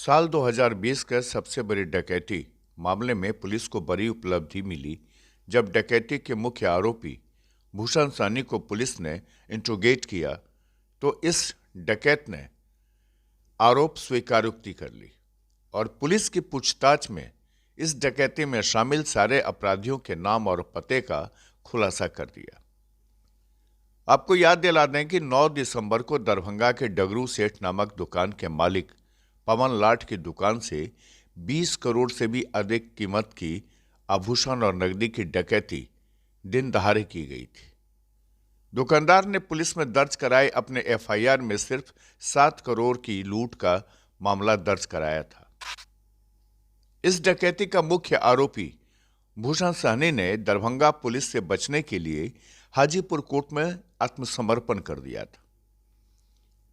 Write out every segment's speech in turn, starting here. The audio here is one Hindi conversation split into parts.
साल 2020 का सबसे बड़ी डकैती मामले में पुलिस को बड़ी उपलब्धि मिली जब डकैती के मुख्य आरोपी भूषण साहनी को पुलिस ने इंट्रोगेट किया तो इस डकैत ने आरोप स्वीकारोक्ति कर ली और पुलिस की पूछताछ में इस डकैती में शामिल सारे अपराधियों के नाम और पते का खुलासा कर दिया। आपको याद दिला दें कि 9 दिसंबर को दरभंगा के डगरू सेठ नामक दुकान के मालिक पवन लाठ की दुकान से 20 करोड़ से भी अधिक कीमत की आभूषण और नकदी की डकैती दिन दहाड़े की गई थी। दुकानदार ने पुलिस में दर्ज कराए अपने एफआईआर में सिर्फ 7 करोड़ की लूट का मामला दर्ज कराया था। इस डकैती का मुख्य आरोपी भूषण साहनी ने दरभंगा पुलिस से बचने के लिए हाजीपुर कोर्ट में आत्मसमर्पण कर दिया था।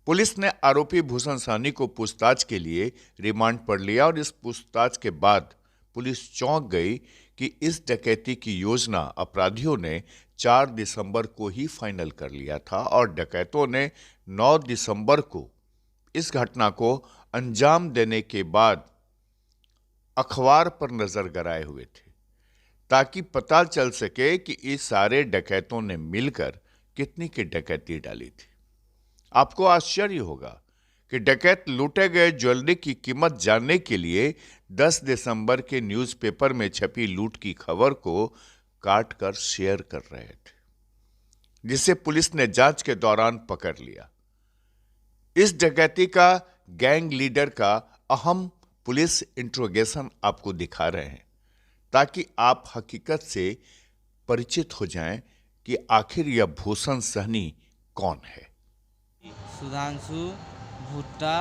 पुलिस ने आरोपी भूषण साहनी को पूछताछ के लिए रिमांड पर लिया और इस पूछताछ के बाद पुलिस चौंक गई कि इस डकैती की योजना अपराधियों ने 4 दिसंबर को ही फाइनल कर लिया था और डकैतों ने 9 दिसंबर को इस घटना को अंजाम देने के बाद अखबार पर नजर गड़ाए हुए थे ताकि पता चल सके कि इस सारे डकैतों ने मिलकर कितनी की डकैती डाली थी। आपको आश्चर्य होगा कि डकैत लूटे गए ज्वेलरी की कीमत जानने के लिए 10 दिसंबर के न्यूज़पेपर में छपी लूट की खबर को काट कर शेयर कर रहे थे, जिसे पुलिस ने जांच के दौरान पकड़ लिया। इस डकैती का गैंग लीडर का अहम पुलिस इंट्रोगेशन आपको दिखा रहे हैं ताकि आप हकीकत से परिचित हो जाएं कि आखिर यह भूषण साहनी कौन है। सुधांशु, भुट्टा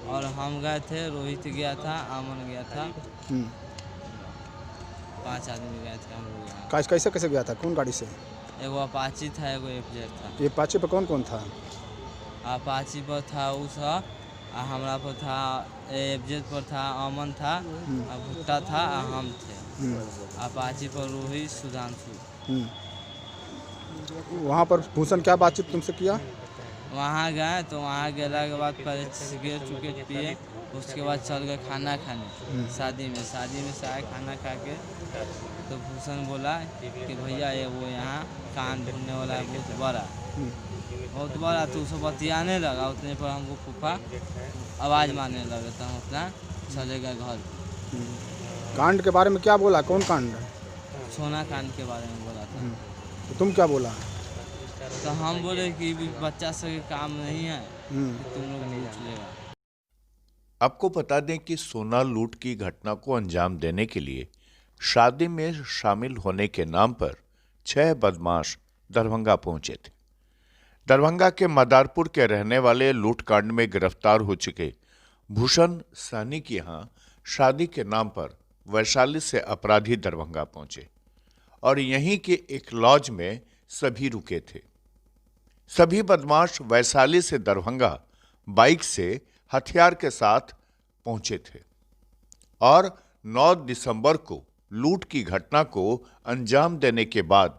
और हम गए थे, रोहित गया था, आमन गया था। 5 आदमी गए थे हम लोग यहाँ। कैसे कैसे गया था, कौन गाड़ी से? एगो अपाची था, एगो एफजेड था। ये अपाची पे कौन कौन था? अपाची पर था उषा, हमरा पर था, एफजेड पर था अमन था, भुट्टा था, हम थे। अपाची पर रोहित, सुधांशु। वहाँ पर भूषण क्या बातचीत तुमसे किया? वहाँ गए तो वहाँ गेला के बाद पहले सिगरेट उगरेट पिए, उसके बाद चल गए खाना खाने शादी में से आए खाना खा के तो भूषण बोला कि भैया ये वो यहाँ कान ढूंढने वाला है बहुत बड़ा तो उसे बतियाने लगा। उतने पर हमको फूफा आवाज़ मारने लगे तो हम अपना चले गए घर। कांड के बारे में क्या बोला, कौन कांड? सोना कांड के बारे में बोला था। तो तुम क्या बोला? तो हम बोले कि बच्चा से काम नहीं है कि तुम लोग लूट लेगा। आपको बता दें कि सोना लूट की घटना को अंजाम देने के लिए शादी में शामिल होने के नाम पर 6 बदमाश दरभंगा पहुंचे थे। दरभंगा के मदारपुर के रहने वाले लूटकांड में गिरफ्तार हो चुके भूषण साहनी के यहां शादी के नाम पर वैशाली से अपराधी दरभंगा पहुंचे और यहीं के एक लॉज में सभी रुके थे। सभी बदमाश वैशाली से दरभंगा बाइक से हथियार के साथ पहुंचे थे और 9 दिसंबर को लूट की घटना को अंजाम देने के बाद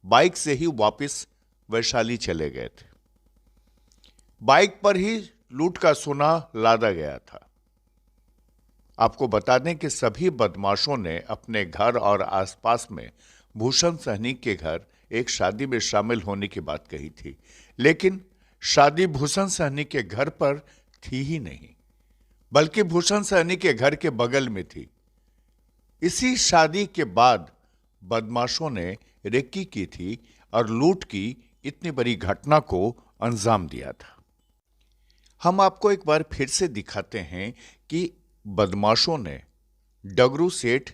बाइक से ही वापस वैशाली चले गए थे। बाइक पर ही लूट का सोना लादा गया था। आपको बता दें कि सभी बदमाशों ने अपने घर और आसपास में भूषण साहनी के घर एक शादी में शामिल होने की बात कही थी, लेकिन शादी भूषण साहनी के घर पर थी ही नहीं, बल्कि भूषण साहनी के घर के बगल में थी। इसी शादी के बाद बदमाशों ने रेकी की थी और लूट की इतनी बड़ी घटना को अंजाम दिया था। हम आपको एक बार फिर से दिखाते हैं कि बदमाशों ने डगरू सेठ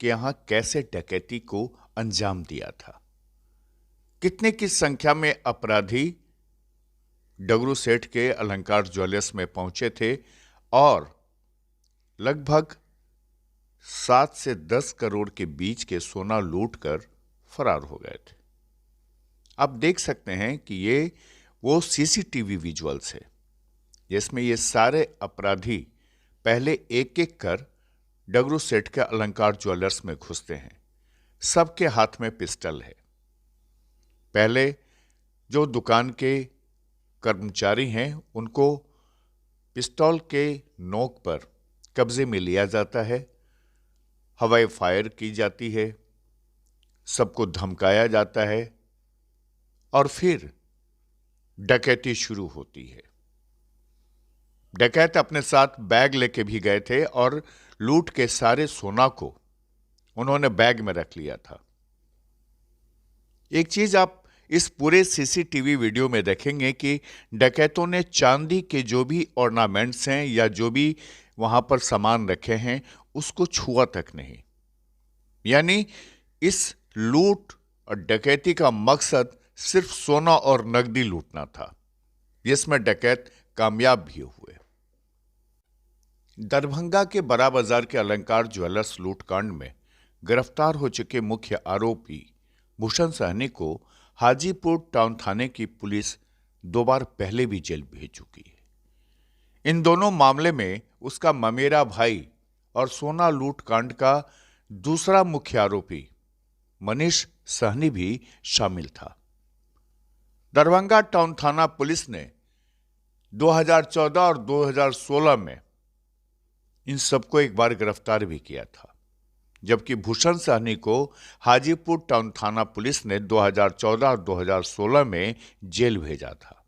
के यहां कैसे डकैती को अंजाम दिया था। कितने की संख्या में अपराधी डगरू सेठ के अलंकार ज्वेलर्स में पहुंचे थे और लगभग 7 से 10 करोड़ के बीच के सोना लूटकर फरार हो गए थे। आप देख सकते हैं कि ये वो सीसीटीवी विजुअल्स है जिसमें ये सारे अपराधी पहले एक एक कर डगरू सेठ के अलंकार ज्वेलर्स में घुसते हैं। सबके हाथ में पिस्टल है। पहले जो दुकान के कर्मचारी हैं उनको पिस्तौल के नोक पर कब्जे में लिया जाता है, हवाई फायर की जाती है, सबको धमकाया जाता है और फिर डकैती शुरू होती है। डकैत अपने साथ बैग लेके भी गए थे और लूट के सारे सोना को उन्होंने बैग में रख लिया था। एक चीज आप इस पूरे सीसीटीवी वीडियो में देखेंगे कि डकैतों ने चांदी के जो भी ऑर्नामेंट्स हैं या जो भी वहां पर सामान रखे हैं उसको छुआ तक नहीं। यानी इस लूट और डकैती का मकसद सिर्फ सोना और नकदी लूटना था, जिसमें डकैत कामयाब भी हुए। दरभंगा के बड़ा बाजार के अलंकार ज्वेलर्स लूटकांड में गिरफ्तार हो चुके मुख्य आरोपी भूषण सहनी को हाजीपुर टाउन थाने की पुलिस 2 बार पहले भी जेल भेज चुकी है। इन दोनों मामले में उसका ममेरा भाई और सोना लूट कांड का दूसरा मुख्य आरोपी मनीष सहनी भी शामिल था। दरभंगा टाउन थाना पुलिस ने 2014 और 2016 में इन सबको एक बार गिरफ्तार भी किया था, जबकि भूषण सहनी को हाजीपुर टाउन थाना पुलिस ने 2014 और 2016 में जेल भेजा था।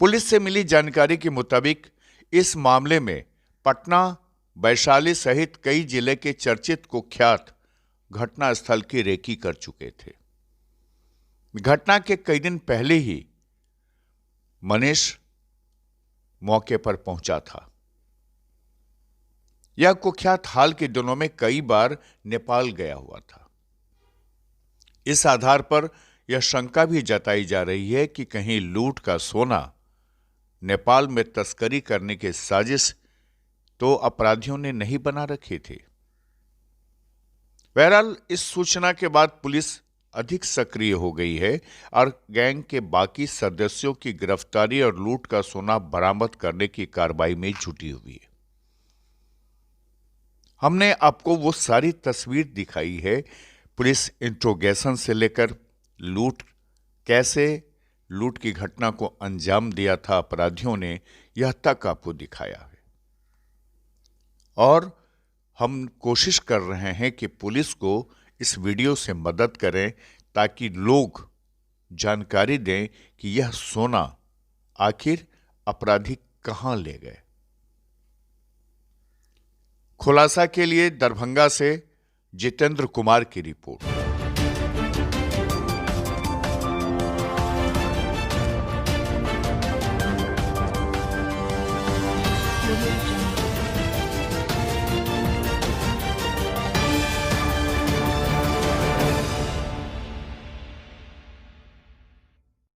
पुलिस से मिली जानकारी के मुताबिक इस मामले में पटना, वैशाली सहित कई जिले के चर्चित कुख्यात घटनास्थल की रेकी कर चुके थे। घटना के कई दिन पहले ही मनीष मौके पर पहुंचा था। यह कुख्यात हाल के दिनों में कई बार नेपाल गया हुआ था। इस आधार पर यह शंका भी जताई जा रही है कि कहीं लूट का सोना नेपाल में तस्करी करने की साजिश तो अपराधियों ने नहीं बना रखी थी। बहरहाल इस सूचना के बाद पुलिस अधिक सक्रिय हो गई है और गैंग के बाकी सदस्यों की गिरफ्तारी और लूट का सोना बरामद करने की कार्रवाई में जुटी हुई है। हमने आपको वो सारी तस्वीर दिखाई है, पुलिस इंट्रोगेशन से लेकर कैसे लूट की घटना को अंजाम दिया था अपराधियों ने, यह तक आपको दिखाया है। और हम कोशिश कर रहे हैं कि पुलिस को इस वीडियो से मदद करें ताकि लोग जानकारी दें कि यह सोना आखिर अपराधी कहां ले गए। खुलासा के लिए दरभंगा से जितेंद्र कुमार की रिपोर्ट।